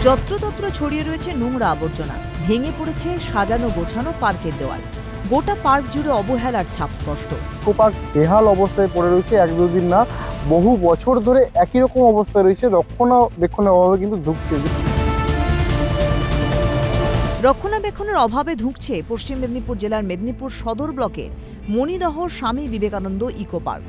যত্রতত্র ছড়িয়ে রয়েছে নোংরা আবর্জনা, ভেঙে পড়েছে সাজানো গোছানো পার্কের দেওয়াল। গোটা পার্ক জুড়ে অবহেলার ছাপ স্পষ্ট। ইকো পার্ক বেহাল অবস্থায় পড়ে রয়েছে, এক দুদিন না বহু বছর ধরে একই রকম অবস্থায় রয়েছে। রক্ষণাবেক্ষণের অভাবে কিন্তু ধুঁকছে। রক্ষণাবেক্ষণের অভাবে ধুঁকছে পশ্চিম মেদিনীপুর জেলার মেদিনীপুর সদর ব্লকের মণিদহ স্বামী বিবেকানন্দ ইকো পার্ক।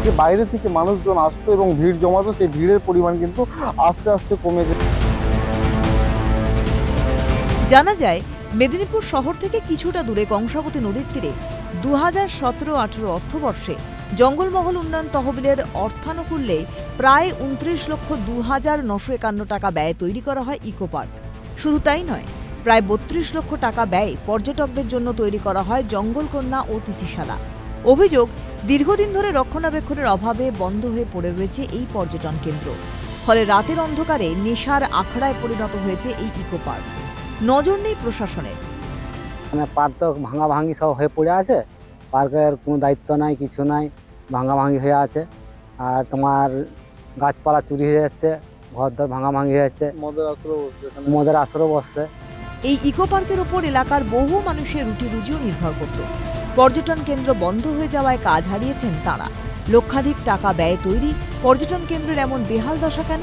যে বাইরে থেকে মানুষজন আসতো এবং ভিড় জমাতো, সেই ভিড়ের পরিমাণ কিন্তু আস্তে আস্তে কমে যায়। জানা যায়, মেদিনীপুর শহর থেকে কিছুটা দূরে কংসাবতী নদীর তীরে 2017-18 অর্থবর্ষে জঙ্গলমহল উন্নয়ন তহবিলের অর্থানুকূল্যে প্রায় 29,02,951 টাকা ব্যয়ে তৈরি করা হয় ইকো পার্ক। শুধু তাই নয়, প্রায় 32 লক্ষ টাকা ব্যয়ে পর্যটকদের জন্য তৈরি করা হয় জঙ্গলকন্যা ও তিথিশালা। অভিযোগ, দীর্ঘদিন ধরে রক্ষণাবেক্ষণের অভাবে বন্ধ হয়ে পড়ে রয়েছে এই পর্যটন কেন্দ্র। ফলে রাতের অন্ধকারে নেশার আখড়ায় পরিণত হয়েছে এই ইকো পার্ক। নজর নেই প্রশাসনের। মানে পার্ক তো ভাঙাভাঙি সব হয়ে পড়ে আছে, পার্কের কোনো দায়িত্ব নাই, কিছু নাই, ভাঙাভাঙি হয়ে আছে। আর তোমার গাছপালা চুরি হয়ে যাচ্ছে, ঘরদর ভাঙাভাঙি হয়ে যাচ্ছে, মদের আসরও বসছে। এই ইকো পার্কের ওপর এলাকার বহু মানুষের রুটি রুজিও নির্ভর করত। পর্যটন কেন্দ্র বন্ধ হয়ে যাওয়ায় কাজ হারিয়েছেন তাঁরা। লক্ষাধিক টাকা ব্যয়ে তৈরি পর্যটন কেন্দ্রের এমন বেহাল দশা কেন?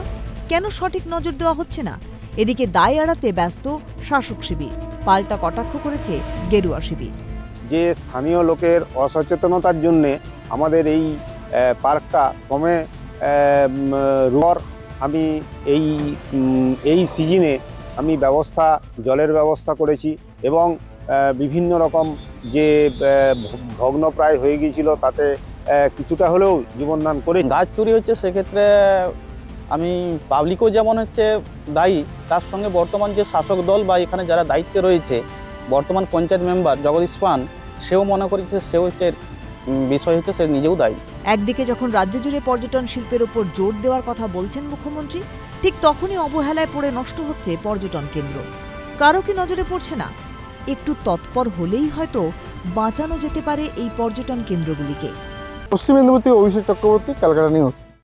কেন সঠিক নজর দেওয়া হচ্ছে না? এদিকে দায় এড়াতে ব্যস্ত শাসক শিবির, পাল্টা কটাক্ষ করেছে গেরুয়া শিবির। যে স্থানীয় লোকের অসচেতনতার জন্যে আমাদের এই পার্কটা ক্রমে আমি এই সিজনে আমি জলের ব্যবস্থা করেছি এবং বিভিন্ন রকম যে ভগ্নপ্রায় হয়ে গিয়েছিল তাতে কিছুটা হলেও জীবনদান করে। গাছ চুরি হচ্ছে, সেক্ষেত্রে আমি পাবলিকও যেমন হচ্ছে দায়ী, তার সঙ্গে বর্তমান যে শাসক দল বা এখানে যারা দায়িত্বে রয়েছে, বর্তমান পঞ্চায়েত মেম্বার জগদীশ পান, সেও মনে করেছে সে হচ্ছে বিষয় হচ্ছে সে নিজেও দায়ী। একদিকে যখন রাজ্য জুড়ে পর্যটন শিল্পের উপর জোর দেওয়ার কথা বলছেন মুখ্যমন্ত্রী, ঠিক তখনই অবহেলায় পড়ে নষ্ট হচ্ছে পর্যটন কেন্দ্র। কারো কি নজরে পড়ছে না? একটু তৎপর হলেই হয়তো বাঁচানো যেতে পারে এই পর্যটন কেন্দ্রগুলিকে। পশ্চিম মেদিনীপুর থেকে অভিষেক চক্রবর্তী, ক্যালকাটা নিউজ।